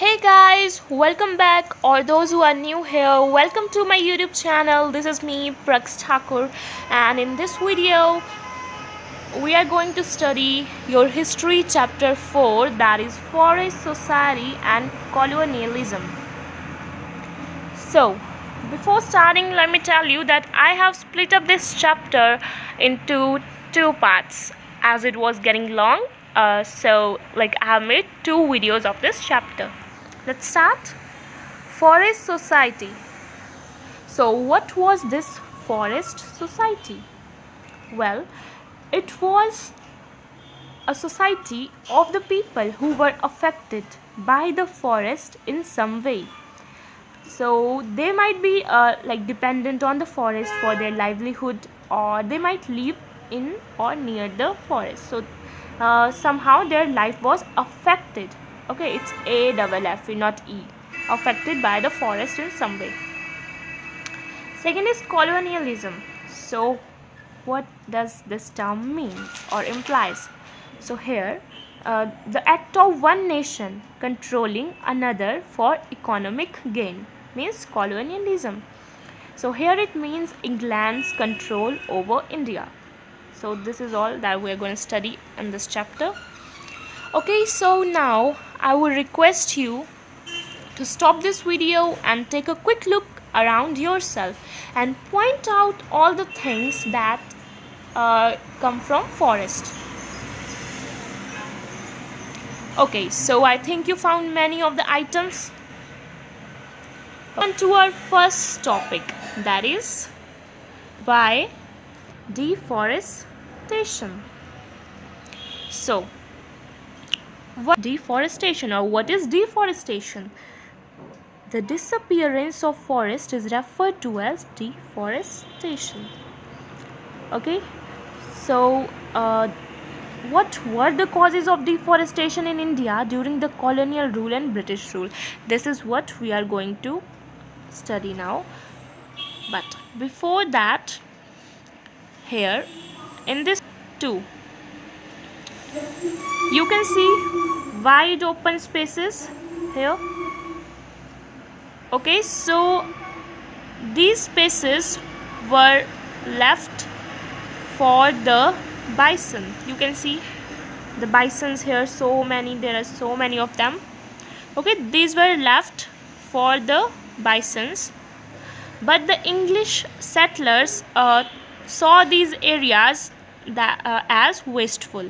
Hey guys, welcome back, or those who are new here, welcome to my YouTube channel. This is me, Prax Thakur, and in this video, we are going to study your history chapter 4, that is Forest Society and Colonialism. So, before starting, let me tell you that I have split up this chapter into two parts as it was getting long. I have made two videos of this chapter. Let's start. Forest Society. So what was this Forest Society? Well, it was a society of the people who were affected by the forest in some way. So they might be dependent on the forest for their livelihood, or they might live in or near the forest. So somehow their life was affected. Okay, it's AFF, not E. Affected by the forest in some way. Second is colonialism. So what does this term mean or implies? So here, the act of one nation controlling another for economic gain means colonialism. So here it means England's control over India. So this is all that we are going to study in this chapter. Okay, so now I would request you to stop this video and take a quick look around yourself and point out all the things that come from forest. Okay, so I think you found many of the items. On to our first topic, that is why deforestation. So what deforestation, or what is deforestation? The disappearance of forest is referred to as deforestation. Okay, so what were the causes of deforestation in India during the colonial rule and British rule? This is what we are going to study now. But before that, here in this 2, you can see wide open spaces here. Okay, so these spaces were left for the bison. You can see the bisons here, there are so many of them. Okay, these were left for the bisons, but the English settlers saw these areas as wasteful.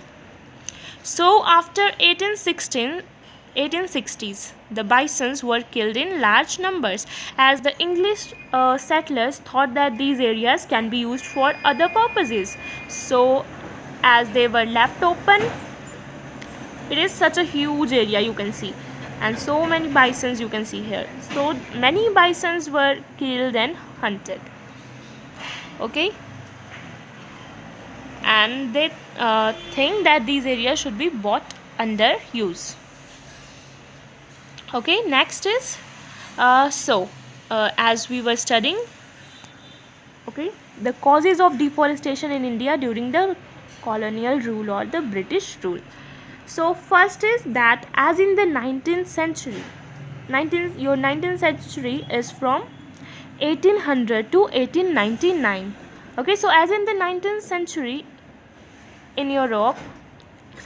So after 1860s, the bisons were killed in large numbers, as the English settlers thought that these areas can be used for other purposes. So as they were left open, it is such a huge area, you can see, and so many bisons you can see here. So many bisons were killed and hunted. Okay, and they think that these areas should be brought under use. Okay, next is as we were studying, okay, the causes of deforestation in India during the colonial rule or the British rule. So first is that, as in the 19th century, your 19th century is from 1800 to 1899. Okay, so as in the 19th century in Europe,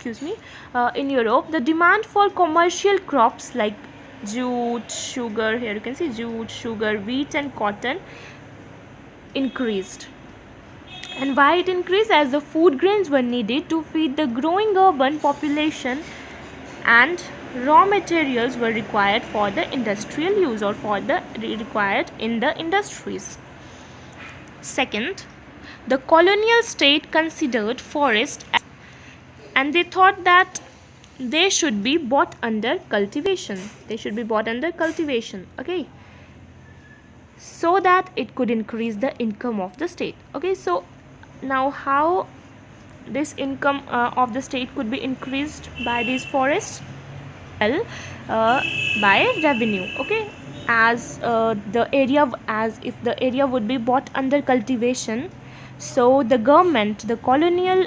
the demand for commercial crops like jute, sugar, here you can see jute, sugar, wheat and cotton increased. And why it increased? As the food grains were needed to feed the growing urban population, and raw materials were required for the industrial use, or required in the industries. Second, the colonial state considered forest, and they thought that they should be brought under cultivation. Okay, so that it could increase the income of the state. Okay, so now how this income of the state could be increased by these forests? Well, by revenue. Okay, as if the area would be brought under cultivation, so the colonial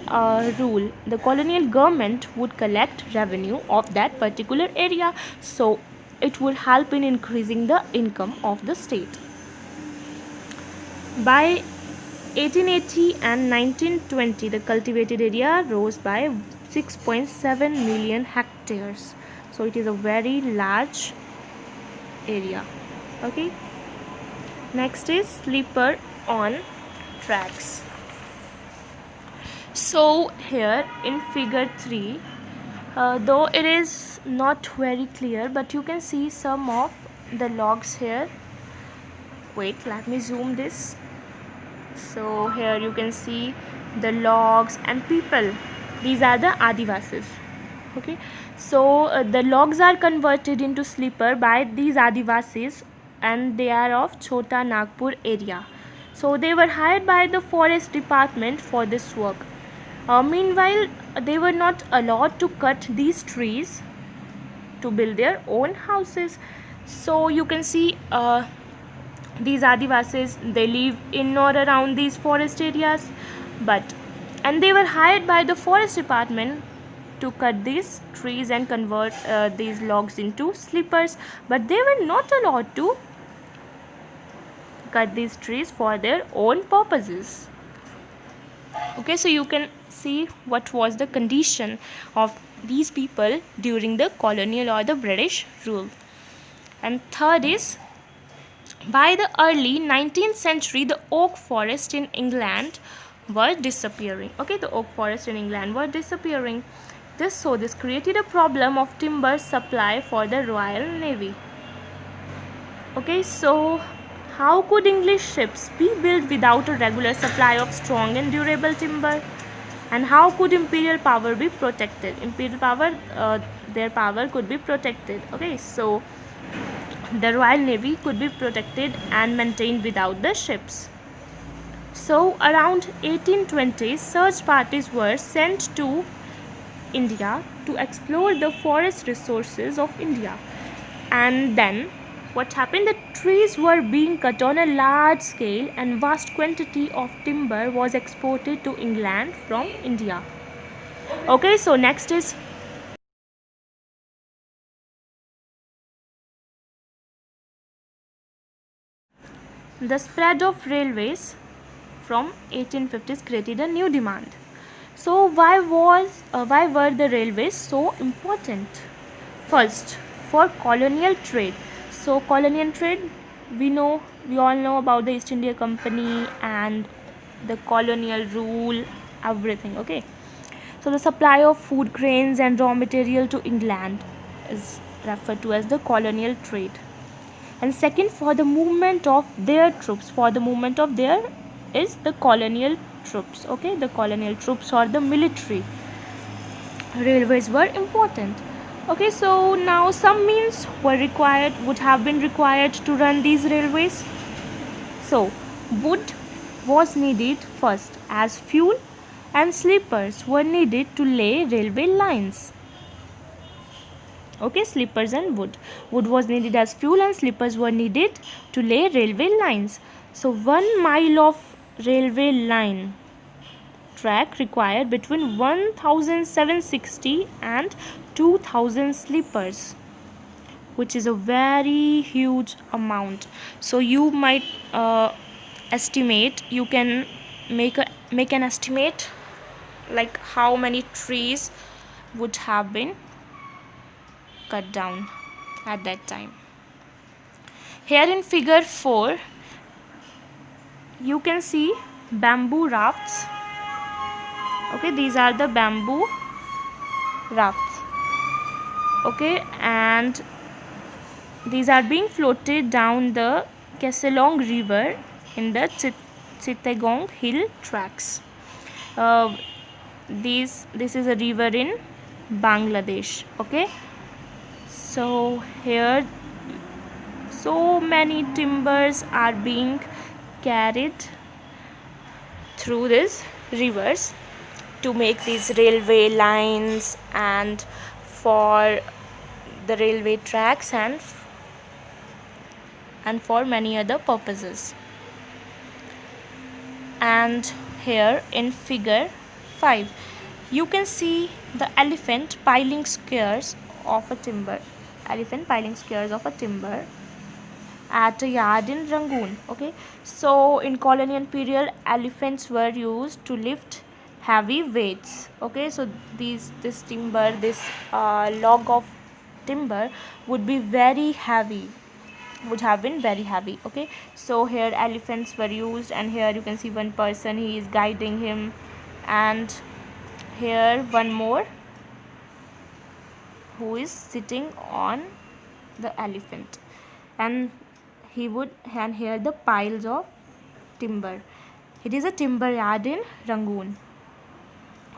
government would collect revenue of that particular area. So it would help in increasing the income of the state. By 1880 and 1920, the cultivated area rose by 6.7 million hectares. So it is a very large area. Okay. Next is sleeper on tracks. So here in figure 3, though it is not very clear, but you can see some of the logs here. Wait, let me zoom this. So here you can see the logs and people. These are the Adivasis. Okay, so the logs are converted into sleeper by these Adivasis, and they are of Chota Nagpur area. So they were hired by the forest department for this work. Meanwhile, they were not allowed to cut these trees to build their own houses. So you can see these Adivasis, they live in or around these forest areas, and they were hired by the forest department to cut these trees and convert these logs into sleepers, but they were not allowed to cut these trees for their own purposes. Okay, so you can see what was the condition of these people during the colonial or the British rule. And third is, by the early 19th century, the oak forest in England were disappearing. Okay, the oak forest in England were disappearing. This created a problem of timber supply for the Royal Navy. Okay, so how could English ships be built without a regular supply of strong and durable timber? And how could imperial power be protected? Imperial power, their power could be protected. Okay, so the Royal Navy could be protected and maintained without the ships. So around 1820, search parties were sent to India to explore the forest resources of India. And then what happened? The trees were being cut on a large scale, and vast quantity of timber was exported to England from India. Okay, so next is the spread of railways from 1850s created a new demand. So why were the railways so important? First, for colonial trade. So colonial trade, we all know about the East India Company and the colonial rule, everything. Okay, so the supply of food grains and raw material to England is referred to as the colonial trade. And second, for the movement of their troops, is the colonial troops. Okay, the colonial troops or the military. Railways were important. Okay, so now some means would have been required to run these railways. So wood was needed first as fuel, and sleepers were needed to lay railway lines. Okay, sleepers and wood was needed as fuel, and sleepers were needed to lay railway lines. So 1 mile of railway line track required between 1760 and 2000 sleepers, which is a very huge amount. So you might estimate, you can make an estimate like how many trees would have been cut down at that time. Here in figure 4, you can see bamboo rafts. Okay, these are the bamboo rafts. Okay, and these are being floated down the Keselong river in the Chittagong hill tracks. This is a river in Bangladesh. Okay, so here so many timbers are being carried through these rivers to make these railway lines and for the railway tracks and for many other purposes. And here in figure 5, you can see the elephant piling squares of a timber. elephant piling squares of a timber at a yard in Rangoon. Okay, so in colonial period, elephants were used to lift heavy weights. Okay, so this timber, this log of timber would be very heavy, would have been very heavy. Okay, so here elephants were used, and here you can see one person, he is guiding him, and here one more who is sitting on the elephant, and here the piles of timber. It is a timber yard in Rangoon.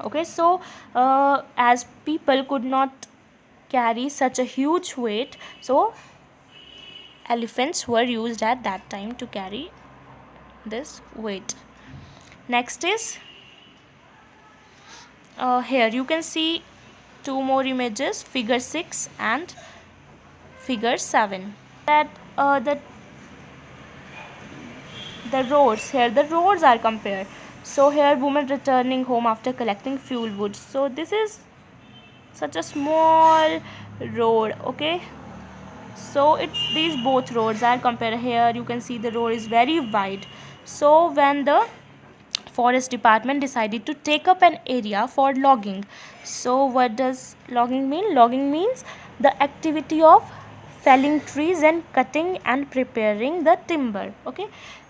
Okay, so as people could not carry such a huge weight, so elephants were used at that time to carry this weight. Next is here you can see two more images, figure 6 and figure 7. That the roads, here the roads are compared. So here women returning home after collecting fuel wood. So this is such a small road. Okay, so these both roads are compared. Here you can see the road is very wide. So when the forest department decided to take up an area for logging, so what does logging mean? Logging means the activity of felling trees and cutting and preparing the timber. Okay,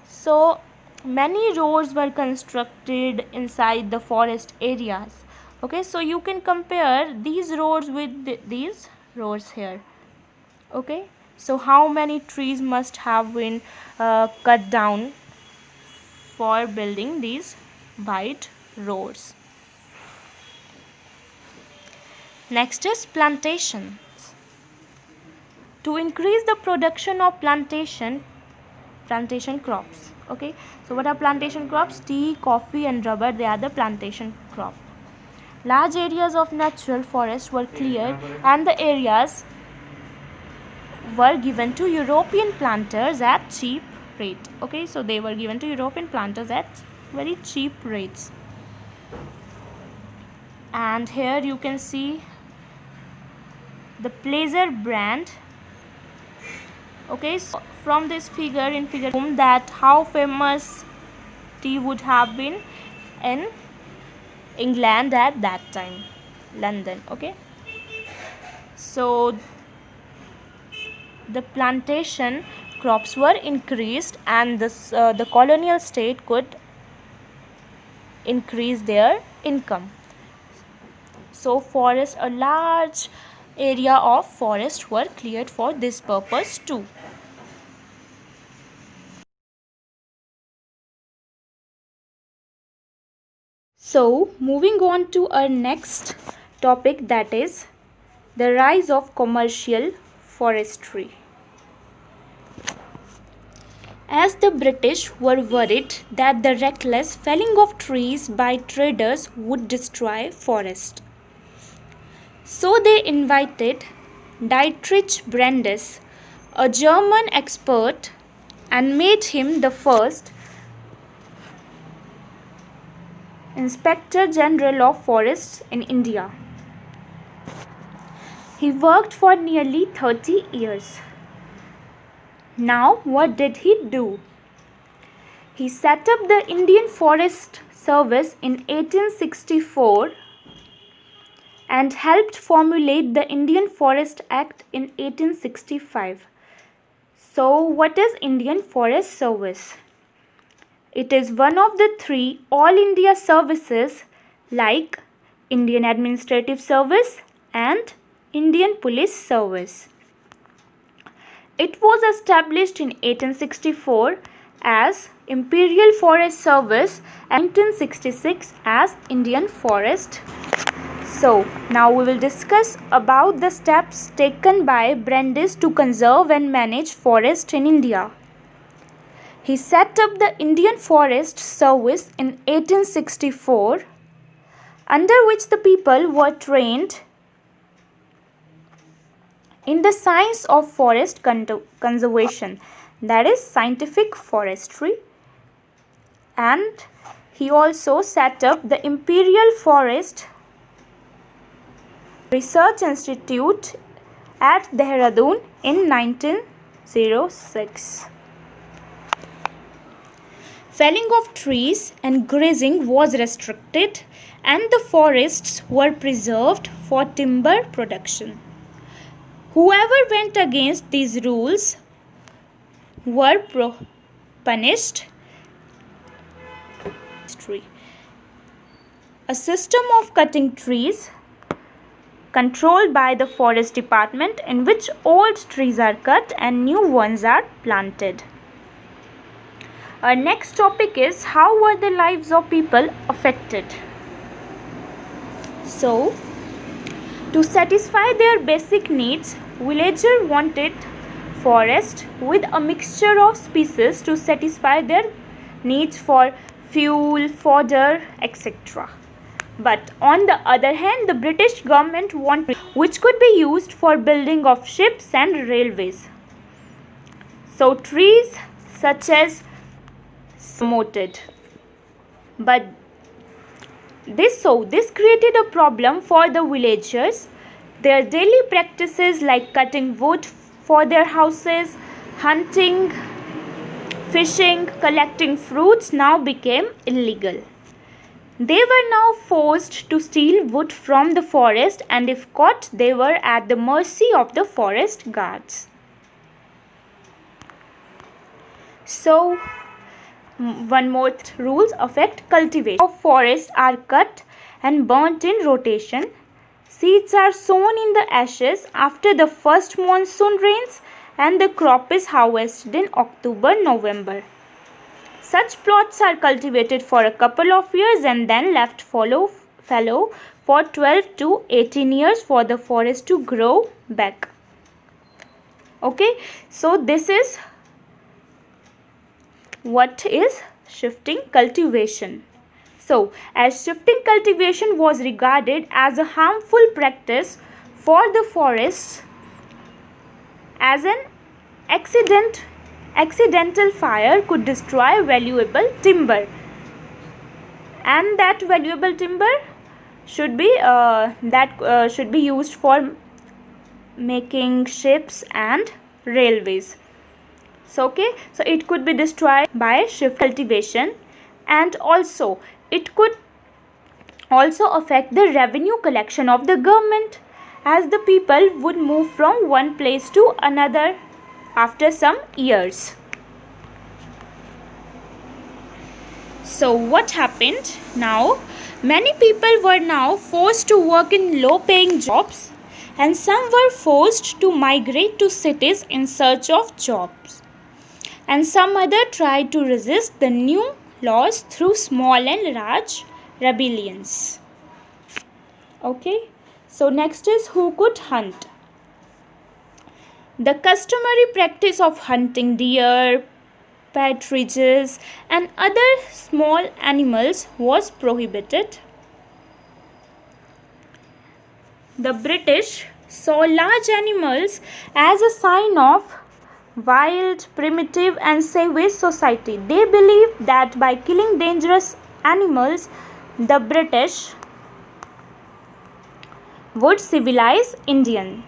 so many roads were constructed inside the forest areas. Okay, so you can compare these roads with these roads here. Okay, so how many trees must have been cut down for building these wide roads? Next is plantation. To increase the production of plantation crops. Okay, so what are plantation crops? Tea, coffee and rubber, they are the plantation crop. Large areas of natural forest were cleared and the areas were given to European planters at cheap rate. Okay, so they were given to European planters at very cheap rates. And here you can see the Placer brand. Okay, so from this figure, in figure that how famous tea would have been in England at that time, London. Okay, so the plantation crops were increased, and this the colonial state could increase their income. So forest, a large area of forest were cleared for this purpose too. So moving on to our next topic, that is the rise of commercial forestry. As the British were worried that the reckless felling of trees by traders would destroy forest, so they invited Dietrich Brandes, a German expert, and made him the first Inspector General of Forests in India. He worked for nearly 30 years. Now, what did he do? He set up the Indian Forest Service in 1864 and helped formulate the Indian Forest Act in 1865. So, what is Indian Forest Service? It is one of the three All India services like Indian Administrative Service and Indian Police Service. It was established in 1864 as Imperial Forest Service and 1866 as Indian Forest. So, now we will discuss about the steps taken by Brandes to conserve and manage forest in India. He set up the Indian Forest Service in 1864, under which the people were trained in the science of forest conservation, that is scientific forestry. And he also set up the Imperial Forest Research Institute at Dehradun in 1906. Felling of trees and grazing was restricted, and the forests were preserved for timber production. Whoever went against these rules were punished. A system of cutting trees controlled by the forest department, in which old trees are cut and new ones are planted. Our next topic is how were the lives of people affected. So, to satisfy their basic needs, villagers wanted forest with a mixture of species to satisfy their needs for fuel, fodder, etc. But on the other hand, the British government wanted which could be used for building of ships and railways. So trees such as promoted. But this created a problem for the villagers. Their daily practices like cutting wood for their houses, hunting, fishing, collecting fruits now became illegal. They were now forced to steal wood from the forest, and if caught, they were at the mercy of the forest guards. So, one more rules affect cultivation. Of forests are cut and burnt in rotation. Seeds are sown in the ashes after the first monsoon rains, and the crop is harvested in October-November. Such plots are cultivated for a couple of years and then left fallow for 12 to 18 years for the forest to grow back. Okay, so this is what is shifting cultivation. So, as shifting cultivation was regarded as a harmful practice for the forests, as an accidental fire could destroy valuable timber, and that valuable timber should be used for making ships and railways. So it could be destroyed by shift cultivation, and also it could also affect the revenue collection of the government, as the people would move from one place to another after some years. So what happened now? Many people were now forced to work in low-paying jobs, and some were forced to migrate to cities in search of jobs. And some other tried to resist the new laws through small and large rebellions. Okay, so next is who could hunt. The customary practice of hunting deer, partridges, and other small animals was prohibited. The British saw large animals as a sign of wild, primitive, and savage society. They believed that by killing dangerous animals, the British would civilize Indians.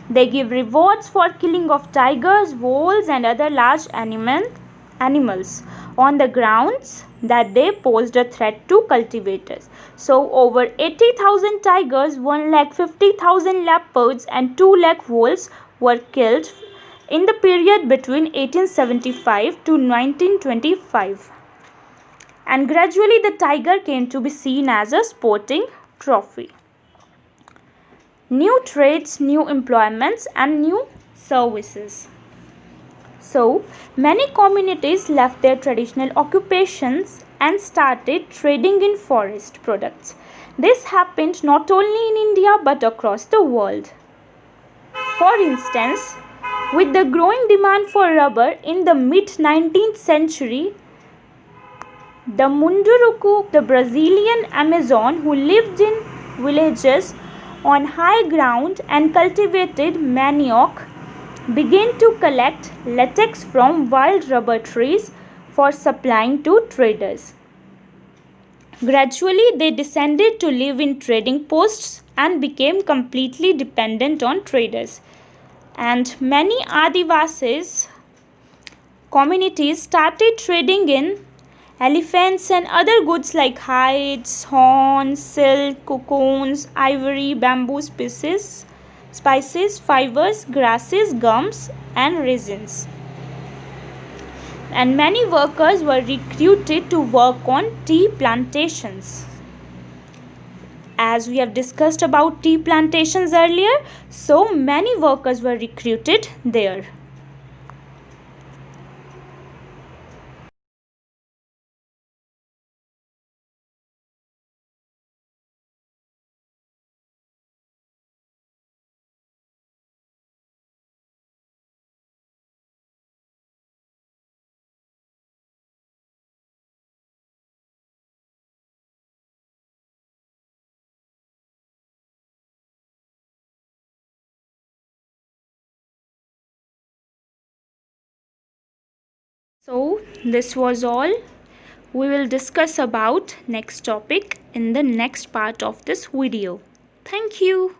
They give rewards for killing of tigers, wolves, and other large animals on the grounds that they posed a threat to cultivators. So over 80,000 tigers, 150,000 leopards, and 2 lakh wolves were killed in the period between 1875 to 1925. And gradually the tiger came to be seen as a sporting trophy. New trades, new employments, and new services. So, many communities left their traditional occupations and started trading in forest products. This happened not only in India but across the world. For instance, with the growing demand for rubber in the mid-19th century, the Munduruku, the Brazilian Amazon, who lived in villages on high ground and cultivated manioc, began to collect latex from wild rubber trees for supplying to traders. Gradually, they descended to live in trading posts and became completely dependent on traders. And many Adivasis communities started trading in elephants and other goods like hides, horns, silk, cocoons, ivory, bamboo spices, fibers, grasses, gums, and resins. And many workers were recruited to work on tea plantations. As we have discussed about tea plantations earlier, so many workers were recruited there. So this was all. We will discuss about next topic in the next part of this video. Thank you.